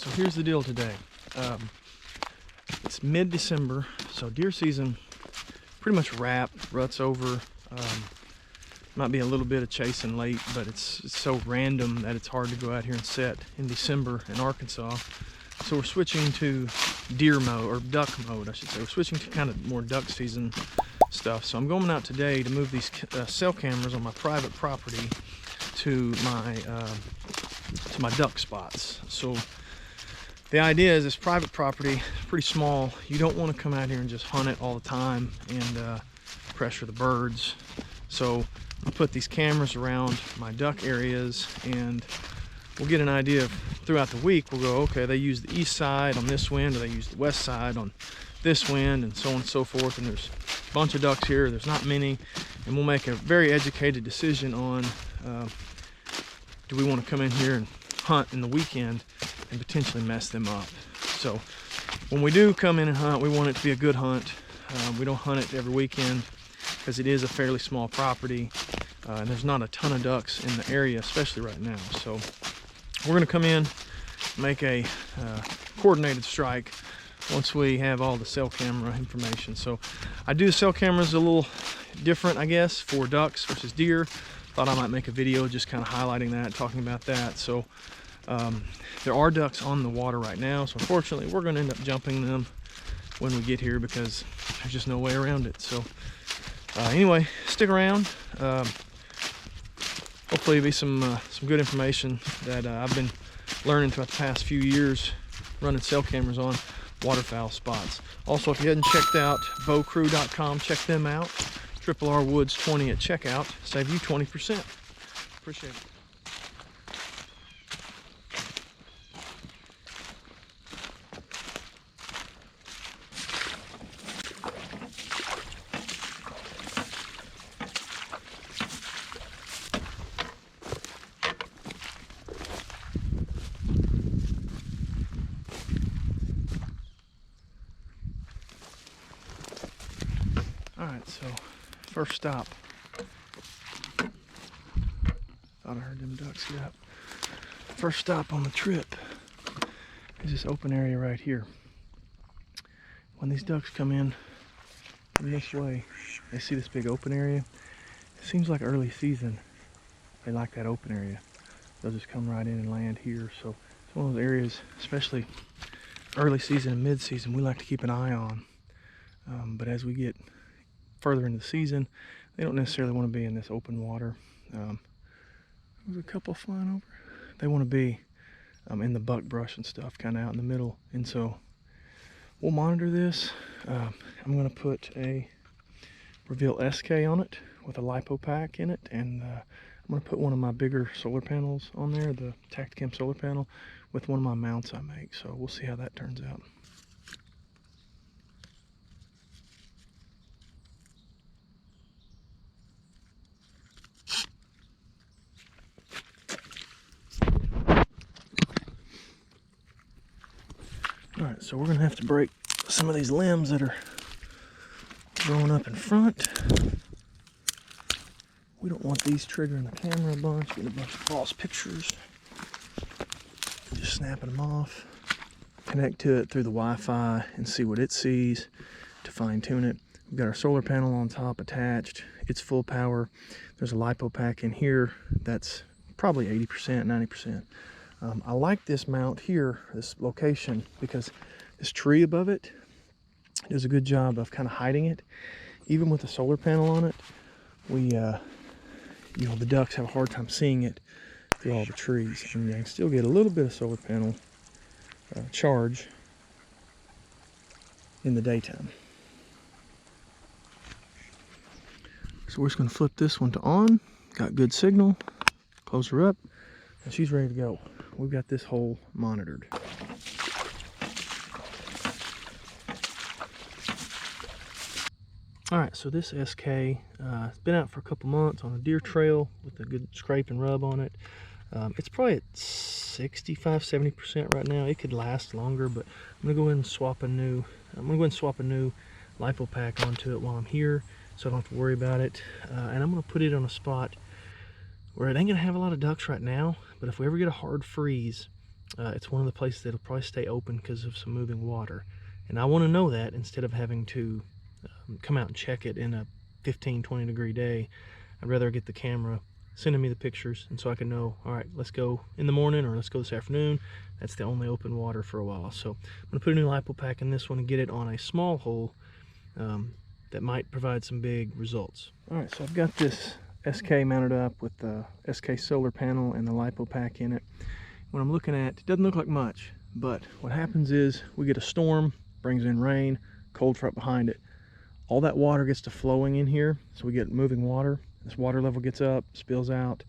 So here's the deal today. It's mid-December, so deer season pretty much wrapped. Rut's over. Might be a little bit of chasing late, but it's so random that it's hard to go out here and set in December in Arkansas. So we're switching to deer mode, or duck mode, I should say. We're switching to kind of more duck season stuff. So I'm going out today to move these cell cameras on my private property to my duck spots. So the idea is this private property, pretty small. You don't want to come out here and just hunt it all the time and pressure the birds. So I put these cameras around my duck areas, and we'll get an idea of throughout the week. We'll go, okay, they use the east side on this wind, or they use the west side on this wind, and so on and so forth. And there's a bunch of ducks here, there's not many, and we'll make a very educated decision on do we want to come in here and hunt in the weekend and potentially mess them up. So when we do come in and hunt, we want it to be a good hunt. We don't hunt it every weekend because it is a fairly small property, and there's not a ton of ducks in the area, especially right now. So we're going to come in, make a coordinated strike once we have all the cell camera information. So I do the cell cameras a little different, I guess, for ducks versus deer. Thought I might make a video just kind of highlighting that, talking about that. So there are ducks on the water right now, so unfortunately we're going to end up jumping them when we get here because there's just no way around it. So anyway, stick around. Hopefully it'll be some good information that I've been learning throughout the past few years running cell cameras on waterfowl spots. Also, if you hadn't checked out bowcrew.com, check them out. R Woods 20 at checkout, save you 20%. Appreciate it. All right, so first stop. Thought I heard them ducks get up. First stop on the trip is this open area right here. When these ducks come in this way, they see this big open area. It seems like early season, they like that open area. They'll just come right in and land here. So it's one of those areas, especially early season and mid season, we like to keep an eye on. But as we get further into the season, they don't necessarily want to be in this open water. There's a couple flying over. They want to be in the buck brush and stuff, kind of out in the middle. And so we'll monitor this. I'm going to put a Reveal SK on it with a lipo pack in it, and I'm going to put one of my bigger solar panels on there, the Tactacam solar panel, with one of my mounts I make. So we'll see how that turns out. Alright, so we're going to have to break some of these limbs that are growing up in front. We don't want these triggering the camera a bunch, getting a bunch of false pictures. Just snapping them off. Connect to it through the Wi-Fi and see what it sees to fine tune it. We've got our solar panel on top attached. It's full power. There's a lipo pack in here that's probably 80%, 90%. I like this mount here, this location, because this tree above it does a good job of kind of hiding it. Even with the solar panel on it, we, you know, the ducks have a hard time seeing it through all the trees. And you can still get a little bit of solar panel charge in the daytime. So we're just going to flip this one to on. Got good signal. Close her up, and she's ready to go. We've got this hole monitored. Alright, so this SK, it's been out for a couple months on a deer trail with a good scrape and rub on it. It's probably at 65-70% right now. It could last longer, but I'm gonna go ahead and swap a new lipo pack onto it while I'm here, so I don't have to worry about it. And I'm gonna put it on a spot where it ain't gonna have a lot of ducks right now, but if we ever get a hard freeze, it's one of the places that'll probably stay open because of some moving water. And I want to know that instead of having to come out and check it in a 15-20 degree day. I'd rather get the camera sending me the pictures, and so I can know, all right, let's go in the morning or let's go this afternoon. That's the only open water for a while. So I'm going to put a new lipo pack in this one and get it on a small hole that might provide some big results. All right, so I've got this SK mounted up with the SK solar panel and the lipo pack in it. What I'm looking at, it doesn't look like much, but what happens is we get a storm, brings in rain, cold front behind it. All that water gets to flowing in here, so we get moving water. This water level gets up, spills out.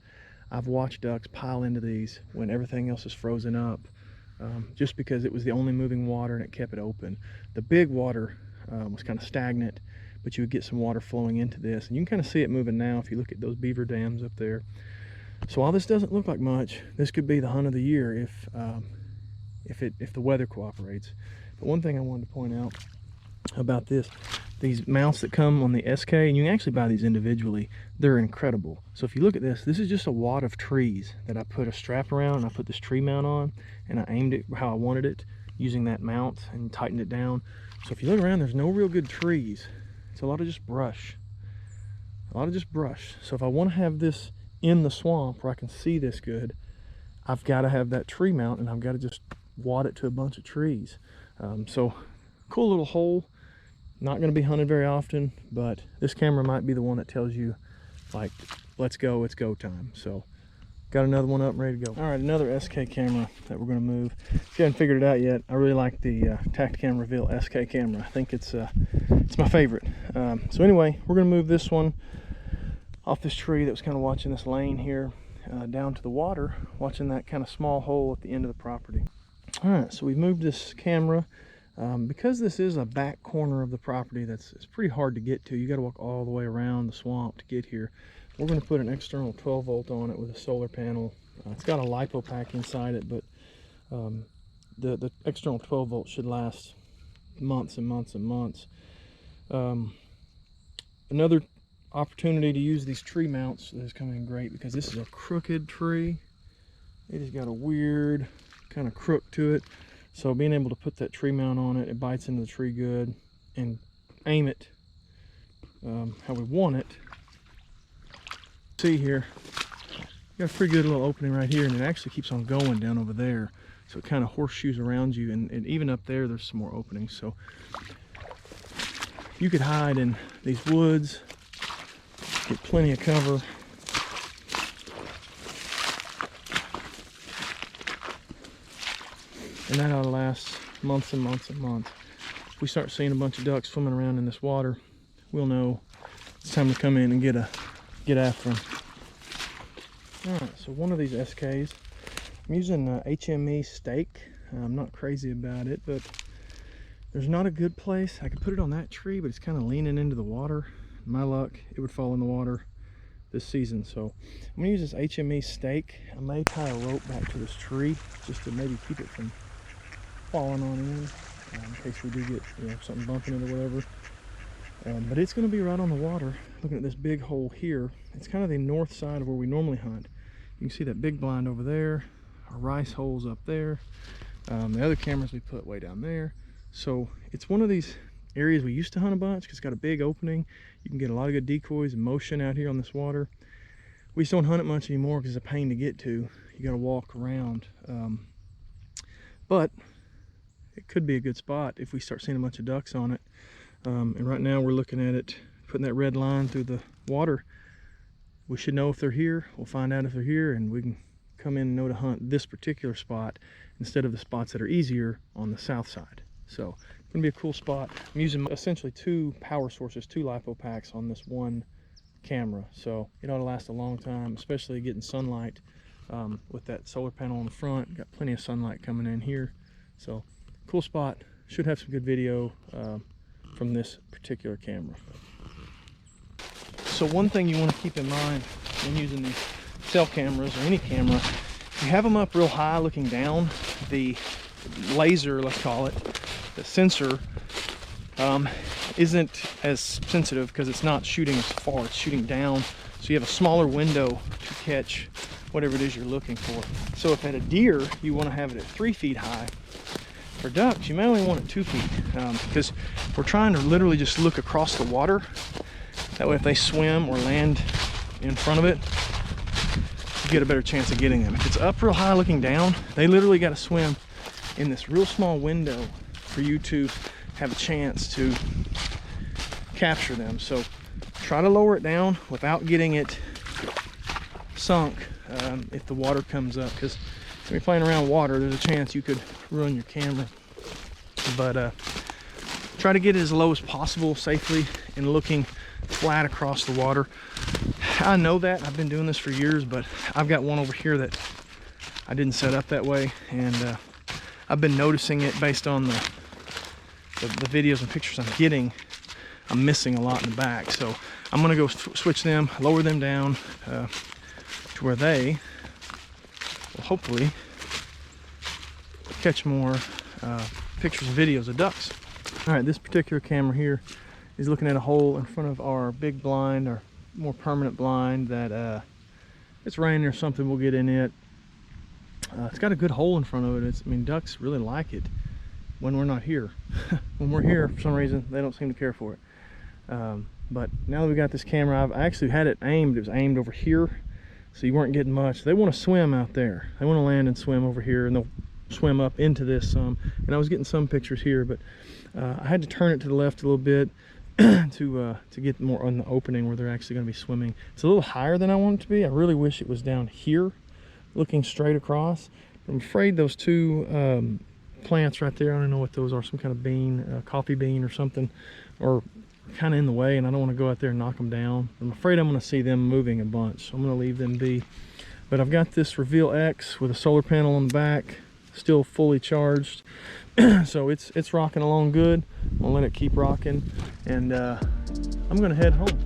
I've watched ducks pile into these when everything else is frozen up, just because it was the only moving water and it kept it open. The big water was kind of stagnant, but you would get some water flowing into this, and you can kind of see it moving now if you look at those beaver dams up there. So while this doesn't look like much, this could be the hunt of the year if the weather cooperates. But one thing I wanted to point out about these mounts that come on the SK, and you can actually buy these individually, they're incredible. So if you look at this is just a wad of trees that I put a strap around, and I put this tree mount on, and I aimed it how I wanted it using that mount and tightened it down. So if you look around, there's no real good trees. It's a lot of just brush. So if I want to have this in the swamp where I can see this good, I've got to have that tree mount, and I've got to just wad it to a bunch of trees. So cool little hole. Not going to be hunted very often, but this camera might be the one that tells you, like, let's go, it's go time. So got another one up and ready to go. All right, another SK camera that we're going to move. If you haven't figured it out yet, I really like the Tactacam Reveal SK camera. I think it's my favorite. So anyway, we're going to move this one off this tree that was kind of watching this lane here, down to the water, watching that kind of small hole at the end of the property. All right, so we've moved this camera. Because this is a back corner of the property it's pretty hard to get to. You got to walk all the way around the swamp to get here. We're going to put an external 12 volt on it with a solar panel. It's got a lipo pack inside it, but the external 12 volt should last months and months and months. Another opportunity to use these tree mounts that is coming in great, because this is a crooked tree. It has got a weird kind of crook to it. So being able to put that tree mount on it, it bites into the tree good, and aim it how we want it. See here, got a pretty good little opening right here, and it actually keeps on going down over there. So it kind of horseshoes around you, and even up there, there's some more openings. So you could hide in these woods, get plenty of cover. And that ought to last months and months and months. If we start seeing a bunch of ducks swimming around in this water, we'll know it's time to come in and get after them. All right, so one of these SKs, I'm using HME steak. I'm not crazy about it, but there's not a good place. I could put it on that tree, but it's kind of leaning into the water. My luck, it would fall in the water this season. So I'm gonna use this HME steak. I may tie a rope back to this tree just to maybe keep it from falling on in case we do get something bumping it or whatever. But it's going to be right on the water. Looking at this big hole here, it's kind of the north side of where we normally hunt. You can see that big blind over there, our rice holes up there, the other cameras we put way down there. So it's one of these areas we used to hunt a bunch because it's got a big opening. You can get a lot of good decoys and motion out here on this water. We just don't hunt it much anymore because it's a pain to get to. You got to walk around. But it could be a good spot if we start seeing a bunch of ducks on it. And right now we're looking at it, putting that red line through the water. We should know if they're here. We'll find out if they're here, and we can come in and know to hunt this particular spot instead of the spots that are easier on the south side. So it's gonna be a cool spot. I'm using essentially two power sources, two lipo packs on this one camera, so it ought to last a long time, especially getting sunlight with that solar panel on the front. Got plenty of sunlight coming in here, so cool spot. Should have some good video from this particular camera. So one thing you want to keep in mind when using these cell cameras or any camera, you have them up real high looking down, the laser, let's call it, the sensor, isn't as sensitive because it's not shooting as far, it's shooting down. So you have a smaller window to catch whatever it is you're looking for. So if at a deer, you want to have it at 3 feet high, for ducks, you may only want it 2 feet, because we're trying to literally just look across the water. That way if they swim or land in front of it, you get a better chance of getting them. If it's up real high looking down, they literally got to swim in this real small window for you to have a chance to capture them. So try to lower it down without getting it sunk if the water comes up, because when you're playing around water, there's a chance you could ruin your camera. But try to get it as low as possible safely and looking flat across the water. I know that, I've been doing this for years, but I've got one over here that I didn't set up that way, and I've been noticing it based on the videos and pictures I'm getting. I'm missing a lot in the back, so I'm gonna go switch them, lower them down to where they will hopefully catch more pictures and videos of ducks. All right, this particular camera here is looking at a hole in front of our big blind, our more permanent blind that it's raining or something, we'll get in it. It's got a good hole in front of it. I mean, ducks really like it when we're not here. When we're here, for some reason, they don't seem to care for it. But now that we got this camera, I actually had it aimed. It was aimed over here, so you weren't getting much. They want to swim out there. They want to land and swim over here, and they'll swim up into this some. And I was getting some pictures here, but I had to turn it to the left a little bit to get more on the opening where they're actually going to be swimming. It's a little higher than I want it to be. I really wish it was down here, looking straight across. But I'm afraid those two plants right there, I don't know what those are, some kind of bean, coffee bean or something, or kind of in the way, and I don't want to go out there and knock them down. I'm afraid I'm going to see them moving a bunch, so I'm going to leave them be. But I've got this Reveal X with a solar panel on the back, still fully charged. So it's rocking along good. I'm going to let it keep rocking, and I'm going to head home.